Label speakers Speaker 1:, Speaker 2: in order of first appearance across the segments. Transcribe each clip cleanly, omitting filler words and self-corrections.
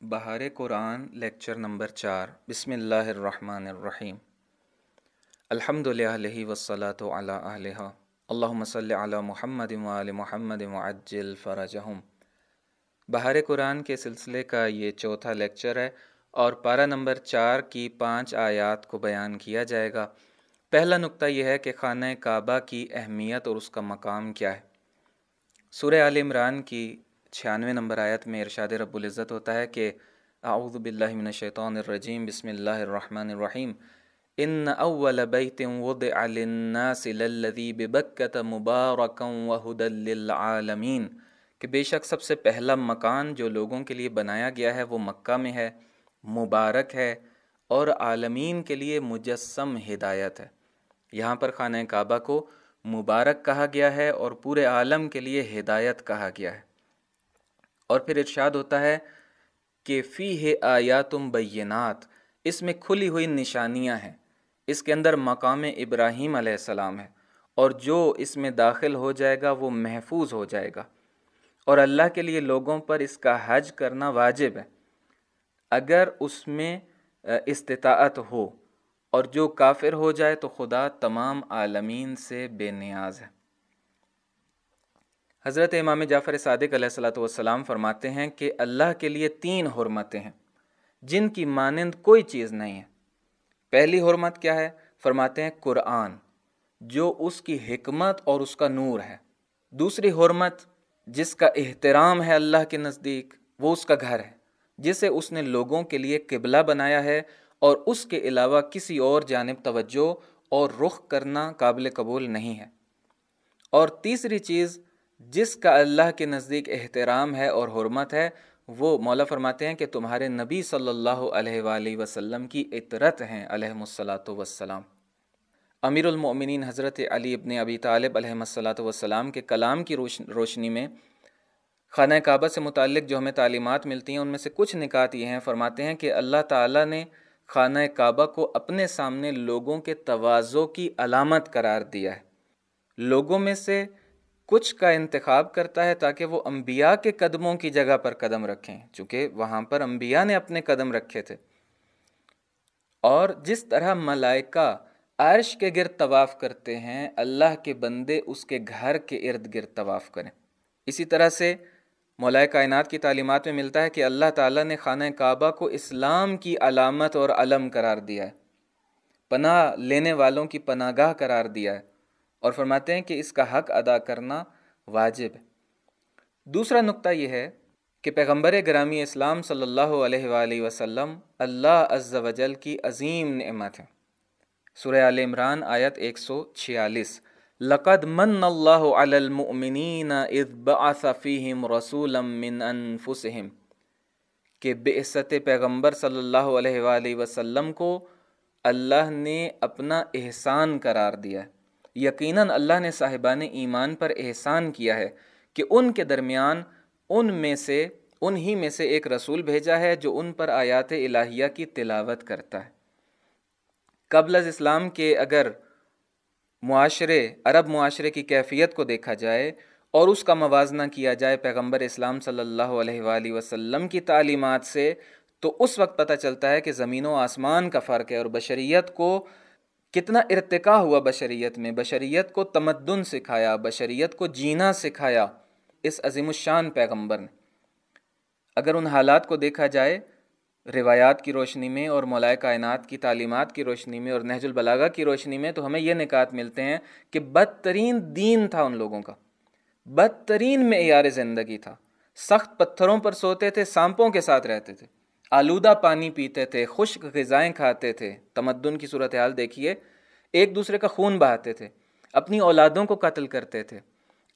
Speaker 1: بہار قرآن lecture number 4 بسم اللہ الرحمن الرحیم الحمد للہ والصلاة علی اہلہا اللہم صلی علی محمد وآل محمد وعجل فرجہم۔ بہار قرآن کے سلسلے کا یہ چوتھا لیکچر ہے اور پارہ نمبر 4 کی 5 آیات کو بیان کیا جائے گا۔ پہلا نقطہ یہ ہے کہ خانہ کعبہ کی اہمیت اور اس کا مقام کیا ہے۔ سورہ آل عمران کی 96 نمبر آیت میں ارشاد رب العزت ہوتا ہے کہ اعوذ باللہ من الشیطان الرجیم بسم اللہ الرحمن الرحیم ان اول بیت وضع للناس للذی ببکۃ مبارکا وہدی للعالمین، کہ بے شک سب سے پہلا مکان جو لوگوں کے لیے بنایا گیا ہے وہ مکہ میں ہے، مبارک ہے اور عالمین کے لیے مجسم ہدایت ہے۔ یہاں پر خانہ کعبہ کو مبارک کہا گیا ہے اور پورے عالم کے لیے ہدایت کہا گیا ہے۔ اور پھر ارشاد ہوتا ہے کہ فیہ آیات بینات، اس میں کھلی ہوئی نشانیاں ہیں، اس کے اندر مقام ابراہیم علیہ السلام ہے اور جو اس میں داخل ہو جائے گا وہ محفوظ ہو جائے گا، اور اللہ کے لیے لوگوں پر اس کا حج کرنا واجب ہے اگر اس میں استطاعت ہو، اور جو کافر ہو جائے تو خدا تمام عالمین سے بے نیاز ہے۔ حضرت امام جعفر صادق علیہ السلام فرماتے ہیں کہ اللہ کے لیے 3 حرمتیں ہیں جن کی مانند کوئی چیز نہیں ہے۔ پہلی حرمت کیا ہے؟ فرماتے ہیں قرآن، جو اس کی حکمت اور اس کا نور ہے۔ دوسری حرمت جس کا احترام ہے اللہ کے نزدیک، وہ اس کا گھر ہے جسے اس نے لوگوں کے لیے قبلہ بنایا ہے اور اس کے علاوہ کسی اور جانب توجہ اور رخ کرنا قابل قبول نہیں ہے۔ اور تیسری چیز جس کا اللہ کے نزدیک احترام ہے اور حرمت ہے، وہ مولا فرماتے ہیں کہ تمہارے نبی صلی اللہ علیہ وآلہ وسلم کی اطرت ہیں علیہم الصلاۃ والسلام۔ امیر المؤمنین حضرت علی ابن ابی طالب علیہم الصلاۃ والسلام کے کلام کی روشنی میں خانہ کعبہ سے متعلق جو ہمیں تعلیمات ملتی ہیں ان میں سے کچھ نکات یہ ہیں۔ فرماتے ہیں کہ اللہ تعالیٰ نے خانہ کعبہ کو اپنے سامنے لوگوں کے تواضع کی علامت قرار دیا ہے۔ لوگوں میں سے کچھ کا انتخاب کرتا ہے تاکہ وہ انبیاء کے قدموں کی جگہ پر قدم رکھیں، چونکہ وہاں پر انبیاء نے اپنے قدم رکھے تھے۔ اور جس طرح ملائکہ عرش کے گرد طواف کرتے ہیں، اللہ کے بندے اس کے گھر کے ارد گرد طواف کریں۔ اسی طرح سے مولا کائنات کی تعلیمات میں ملتا ہے کہ اللہ تعالیٰ نے خانہ کعبہ کو اسلام کی علامت اور علم قرار دیا ہے، پناہ لینے والوں کی پناہ گاہ قرار دیا ہے، اور فرماتے ہیں کہ اس کا حق ادا کرنا واجب ہے۔ دوسرا نقطہ یہ ہے کہ پیغمبر گرامی اسلام صلی اللہ علیہ وآلہ وسلم اللہ عز و جل کی عظیم نعمت ہے۔ سورہ آل عمران آیت 146 لَقَدْ مَنَّ اللَّهُ عَلَى الْمُؤْمِنِينَ إِذْ بَعَثَ فِيهِمْ رَسُولًا مِّنْ أَنفُسِهِمْ، کہ بعثت پیغمبر صلی اللہ علیہ وآلہ وسلم کو اللہ نے اپنا احسان قرار دیا ہے۔ یقیناً اللہ نے صاحبان ایمان پر احسان کیا ہے کہ ان کے درمیان انہی میں سے ایک رسول بھیجا ہے جو ان پر آیات الہیہ کی تلاوت کرتا ہے۔ قبل از اسلام کے اگر عرب معاشرے کی کیفیت کو دیکھا جائے اور اس کا موازنہ کیا جائے پیغمبر اسلام صلی اللہ علیہ وآلہ وسلم کی تعلیمات سے، تو اس وقت پتہ چلتا ہے کہ زمین و آسمان کا فرق ہے، اور بشریت کو کتنا ارتقا ہوا، بشریت کو تمدن سکھایا، بشریت کو جینا سکھایا اس عظیم الشان پیغمبر نے۔ اگر ان حالات کو دیکھا جائے روایات کی روشنی میں اور مولا کائنات کی تعلیمات کی روشنی میں اور نہج البلاغہ کی روشنی میں، تو ہمیں یہ نکات ملتے ہیں کہ بدترین دین تھا ان لوگوں کا، بدترین معیار زندگی تھا، سخت پتھروں پر سوتے تھے، سانپوں کے ساتھ رہتے تھے، آلودہ پانی پیتے تھے، خشک غذائیں کھاتے تھے۔ تمدن کی صورتحال دیکھیے، ایک دوسرے کا خون بہاتے تھے، اپنی اولادوں کو قتل کرتے تھے،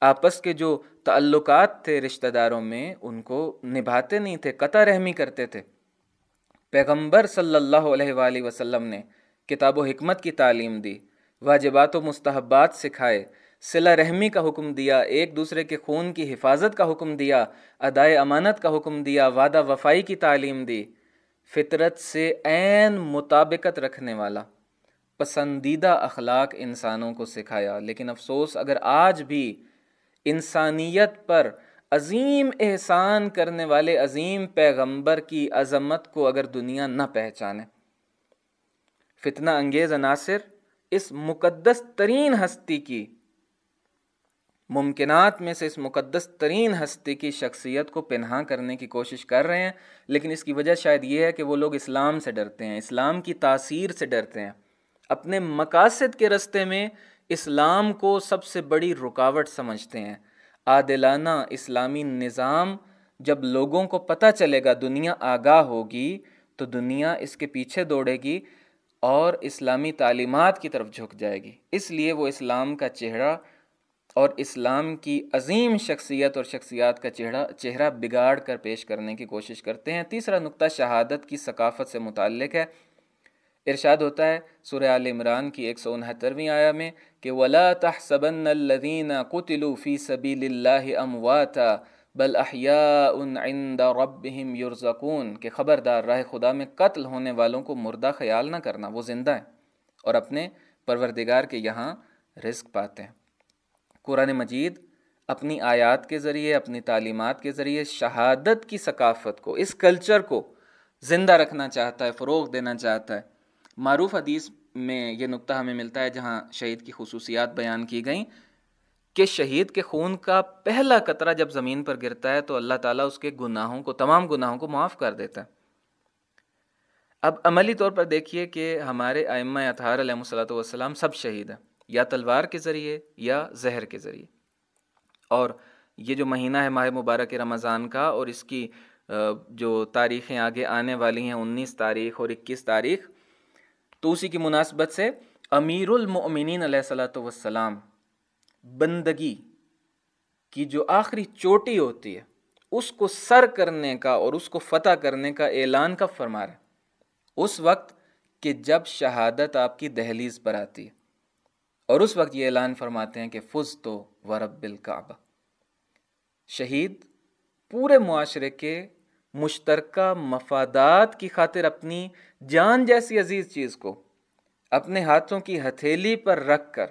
Speaker 1: آپس کے جو تعلقات تھے رشتہ داروں میں ان کو نبھاتے نہیں تھے، قطع رحمی کرتے تھے۔ پیغمبر صلی اللہ علیہ وآلہ وسلم نے کتاب و حکمت کی تعلیم دی، واجبات و مستحبات سکھائے، صلہ رحمی کا حکم دیا، ایک دوسرے کے خون کی حفاظت کا حکم دیا، ادائے امانت کا حکم دیا، وعدہ وفائی کی تعلیم دی، فطرت سے عین مطابقت رکھنے والا پسندیدہ اخلاق انسانوں کو سکھایا۔ لیکن افسوس اگر آج بھی انسانیت پر عظیم احسان کرنے والے عظیم پیغمبر کی عظمت کو اگر دنیا نہ پہچانے، فتنہ انگیز عناصر اس مقدس ترین ہستی کی، ممکنات میں سے اس مقدس ترین ہستی کی شخصیت کو پنہاں کرنے کی کوشش کر رہے ہیں، لیکن اس کی وجہ شاید یہ ہے کہ وہ لوگ اسلام سے ڈرتے ہیں، اسلام کی تاثیر سے ڈرتے ہیں، اپنے مقاصد کے راستے میں اسلام کو سب سے بڑی رکاوٹ سمجھتے ہیں۔ عادلانہ اسلامی نظام جب لوگوں کو پتہ چلے گا، دنیا آگاہ ہوگی، تو دنیا اس کے پیچھے دوڑے گی اور اسلامی تعلیمات کی طرف جھک جائے گی۔ اس لیے وہ اسلام کا چہرہ اور اسلام کی عظیم شخصیت اور شخصیات کا چہرہ بگاڑ کر پیش کرنے کی کوشش کرتے ہیں۔ تیسرا نقطہ شہادت کی ثقافت سے متعلق ہے۔ ارشاد ہوتا ہے سورہ آل عمران کی 169ویں آیہ میں کہ وَلَا تَحْسَبَنَّ الَّذِينَ قُتِلُوا فِي سَبِيلِ اللَّهِ أَمْوَاتًا بَلْ أَحْيَاءٌ عِنْدَ رَبِّهِمْ يُرْزَقُونَ، کہ خبردار راہ خدا میں قتل ہونے والوں کو مردہ خیال نہ کرنا، وہ زندہ ہیں اور اپنے پروردگار کے یہاں رزق پاتے ہیں۔ قرآن مجید اپنی آیات کے ذریعے، اپنی تعلیمات کے ذریعے شہادت کی ثقافت کو، اس کلچر کو زندہ رکھنا چاہتا ہے، فروغ دینا چاہتا ہے۔ معروف حدیث میں یہ نقطہ ہمیں ملتا ہے جہاں شہید کی خصوصیات بیان کی گئیں کہ شہید کے خون کا پہلا قطرہ جب زمین پر گرتا ہے تو اللہ تعالیٰ اس کے گناہوں کو، تمام گناہوں کو معاف کر دیتا ہے۔ اب عملی طور پر دیکھیے کہ ہمارے ائمہ اطہار علیہم الصلوۃ والسلام سب شہید ہیں، یا تلوار کے ذریعے یا زہر کے ذریعے۔ اور یہ جو مہینہ ہے ماہ مبارک رمضان کا، اور اس کی جو تاریخیں آگے آنے والی ہیں 19 تاریخ اور 21 تاریخ، تو اسی کی مناسبت سے امیر المؤمنین علیہ الصلوۃ والسلام بندگی کی جو آخری چوٹی ہوتی ہے اس کو سر کرنے کا اور اس کو فتح کرنے کا اعلان کب فرما رہے ہیں؟ اس وقت کہ جب شہادت آپ کی دہلیز پر آتی ہے، اور اس وقت یہ اعلان فرماتے ہیں کہ فزت ورب الکعبہ۔ شہید پورے معاشرے کے مشترکہ مفادات کی خاطر اپنی جان جیسی عزیز چیز کو اپنے ہاتھوں کی ہتھیلی پر رکھ کر،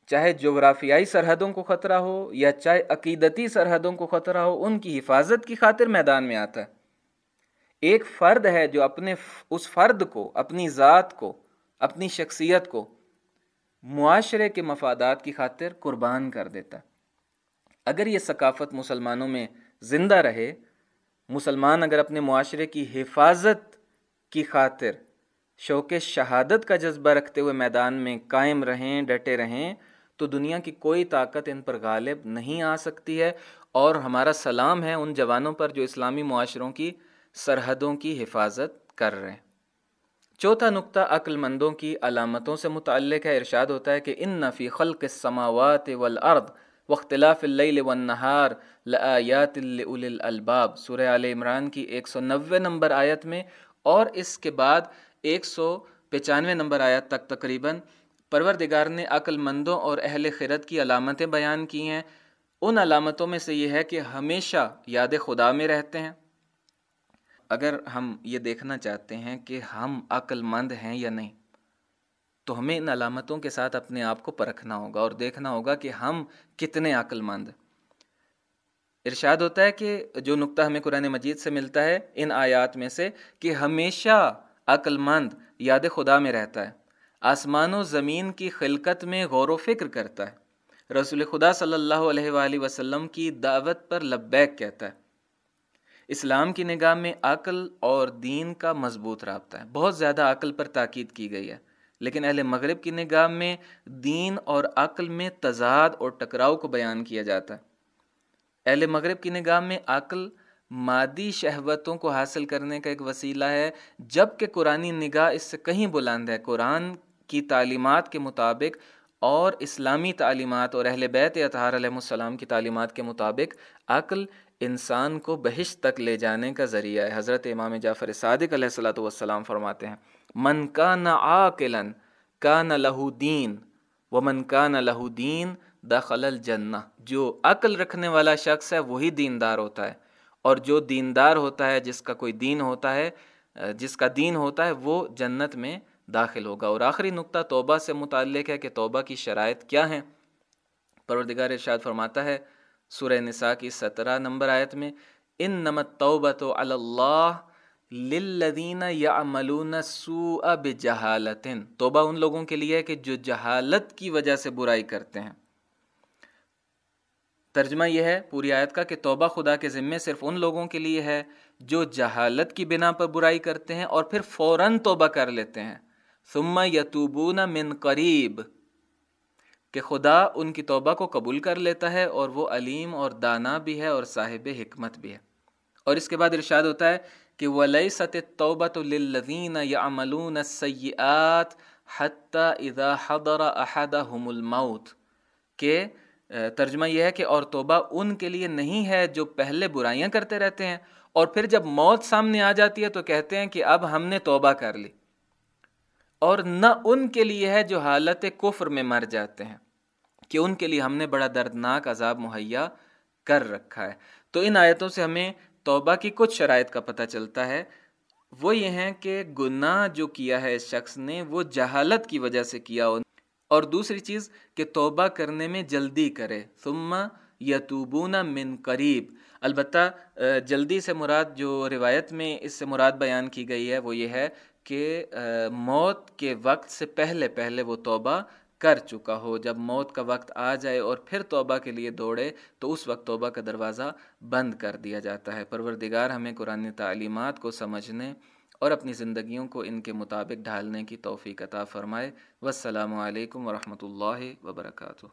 Speaker 1: چاہے جغرافیائی سرحدوں کو خطرہ ہو یا چاہے عقیدتی سرحدوں کو خطرہ ہو، ان کی حفاظت کی خاطر میدان میں آتا ہے۔ ایک فرد ہے جو اپنے اس فرد کو، اپنی ذات کو، اپنی شخصیت کو معاشرے کے مفادات کی خاطر قربان کر دیتا ہے۔ اگر یہ ثقافت مسلمانوں میں زندہ رہے، مسلمان اگر اپنے معاشرے کی حفاظت کی خاطر شوق شہادت کا جذبہ رکھتے ہوئے میدان میں قائم رہیں، ڈٹے رہیں، تو دنیا کی کوئی طاقت ان پر غالب نہیں آ سکتی ہے۔ اور ہمارا سلام ہے ان جوانوں پر جو اسلامی معاشروں کی سرحدوں کی حفاظت کر رہے ہیں۔ چوتھا نقطہ عقل مندوں کی علامتوں سے متعلق ہے۔ ارشاد ہوتا ہے کہ ان فی خلق السماوات والارض واختلاف اللیل والنہار لآیات لأولی الالباب، سورہ آل عمران کی 190 نمبر آیت میں اور اس کے بعد 195 نمبر آیت تک تقریباً پروردگار نے عقل مندوں اور اہل خرد کی علامتیں بیان کی ہیں۔ ان علامتوں میں سے یہ ہے کہ ہمیشہ یاد خدا میں رہتے ہیں۔ اگر ہم یہ دیکھنا چاہتے ہیں کہ ہم عقل مند ہیں یا نہیں، تو ہمیں ان علامتوں کے ساتھ اپنے آپ کو پرکھنا ہوگا اور دیکھنا ہوگا کہ ہم کتنے عقل مند ہیں۔ ارشاد ہوتا ہے کہ جو نقطہ ہمیں قرآن مجید سے ملتا ہے ان آیات میں سے، کہ ہمیشہ عقل مند یاد خدا میں رہتا ہے، آسمان و زمین کی خلقت میں غور و فکر کرتا ہے، رسول خدا صلی اللہ علیہ وآلہ وسلم کی دعوت پر لبیک کہتا ہے۔ اسلام کی نگاہ میں عقل اور دین کا مضبوط رابطہ ہے، بہت زیادہ عقل پر تاکید کی گئی ہے، لیکن اہل مغرب کی نگاہ میں دین اور عقل میں تضاد اور ٹکراؤ کو بیان کیا جاتا ہے۔ اہل مغرب کی نگاہ میں عقل مادی شہوتوں کو حاصل کرنے کا ایک وسیلہ ہے، جبکہ قرآنی نگاہ اس سے کہیں بلند ہے۔ قرآن کی تعلیمات کے مطابق اور اسلامی تعلیمات اور اہل بیت اطہار علیہ السلام کی تعلیمات کے مطابق عقل انسان کو بہشت تک لے جانے کا ذریعہ ہے۔ حضرت امام جعفر صادق علیہ الصلوۃ والسلام فرماتے ہیں من کان عاقلا کان لہ دین ومن کان لہ دین دخل الجنہ، جو عقل رکھنے والا شخص ہے وہی دیندار ہوتا ہے، اور جو دیندار ہوتا ہے، جس کا کوئی دین ہوتا ہے، جس کا دین ہوتا ہے، وہ جنت میں داخل ہوگا۔ اور آخری نقطہ توبہ سے متعلق ہے کہ توبہ کی شرائط کیا ہیں۔ پروردگار ارشاد فرماتا ہے سورہ نساء کی 17 نمبر آیت میں انما التوبۃ علی اللہ للذین یعملون السوء بجہالۃ، توبہ ان لوگوں کے لیے ہے کہ جو جہالت کی وجہ سے برائی کرتے ہیں۔ ترجمہ یہ ہے پوری آیت کا کہ توبہ خدا کے ذمے صرف ان لوگوں کے لیے ہے جو جہالت کی بنا پر برائی کرتے ہیں اور پھر فوراً توبہ کر لیتے ہیں۔ ثم یتوبون من قریب، کہ خدا ان کی توبہ کو قبول کر لیتا ہے اور وہ علیم اور دانا بھی ہے اور صاحب حکمت بھی ہے۔ اور اس کے بعد ارشاد ہوتا ہے کہ وَلَيْسَتِ التَّوْبَةُ لِلَّذِينَ يَعْمَلُونَ السَّيِّئَاتِ حَتَّى إِذَا حَضَرَ أَحَدَهُمُ الْمَوْتِ، کہ ترجمہ یہ ہے کہ اور توبہ ان کے لیے نہیں ہے جو پہلے برائیاں کرتے رہتے ہیں اور پھر جب موت سامنے آ جاتی ہے تو کہتے ہیں کہ اب ہم نے توبہ کر لی، اور نہ ان کے لیے ہے جو حالت کفر میں مر جاتے ہیں کہ ان کے لیے ہم نے بڑا دردناک عذاب مہیا کر رکھا ہے۔ تو ان آیتوں سے ہمیں توبہ کی کچھ شرائط کا پتہ چلتا ہے، وہ یہ ہیں کہ گناہ جو کیا ہے اس شخص نے وہ جہالت کی وجہ سے کیا، اور دوسری چیز کہ توبہ کرنے میں جلدی کرے، ثم یتوبون من قریب۔ البتہ جلدی سے مراد جو روایت میں اس سے مراد بیان کی گئی ہے وہ یہ ہے کہ موت کے وقت سے پہلے پہلے وہ توبہ کر چکا ہو۔ جب موت کا وقت آ جائے اور پھر توبہ کے لیے دوڑے تو اس وقت توبہ کا دروازہ بند کر دیا جاتا ہے۔ پروردگار ہمیں قرآن تعلیمات کو سمجھنے اور اپنی زندگیوں کو ان کے مطابق ڈھالنے کی توفیق عطا فرمائے۔ والسلام علیکم ورحمۃ اللہ وبرکاتہ۔